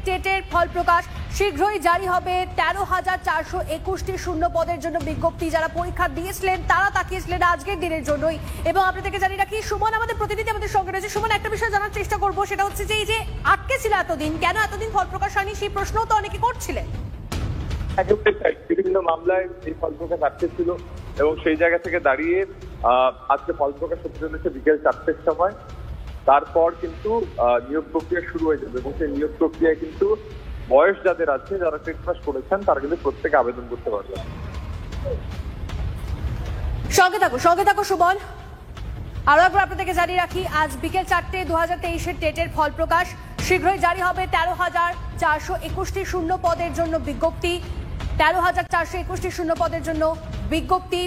টেটের ফল প্রকাশ শীঘ্রই জারি হবে। 13,421টি শূন্য পদের জন্য বিজ্ঞপ্তি। যারা পরীক্ষা দিয়েছিলেন তারা তাকিয়েছিলেন আজকের দিনের জন্যই। এবং আপনাদেরকে জানিয়ে রাখি, সুমন আমাদের প্রতিনিধি আমাদের সঙ্গে রয়েছে। সুমন, একটা বিষয় জানার চেষ্টা করবো, সেটা হচ্ছে যে এই যে আটকে ছিল এতদিন, কেন এতদিন ফল প্রকাশ হয়নি, সেই প্রশ্নও তো অনেকে করছিলেন। বিভিন্ন মামলায় এই ফল প্রকাশ আটকে ছিল এবং সেই জায়গা থেকে দাঁড়িয়ে আজকে ফল প্রকাশ হতে চলেছে বিকেল 4টের সময়। তারপর কিন্তু নিয়োগ প্রক্রিয়া শুরু হয়ে যাবে এবং সেই নিয়োগ প্রক্রিয়ায় কিন্তু বয়স যাদের আছে, যারা টেট পাস করেছেন, তারা কিন্তু প্রত্যেকে আবেদন করতে পারবেন। সঙ্গে থাকো সুমন। আরো একবার আপনাদেরকে জানিয়ে রাখি, আজ বিকেল 4টে 2023-এর টেটের ফল প্রকাশ শীঘ্রই জারি হবে। 13,421টি শূন্য পদের জন্য বিজ্ঞপ্তি। 13,421টি শূন্য পদের জন্য বিজ্ঞপ্তি।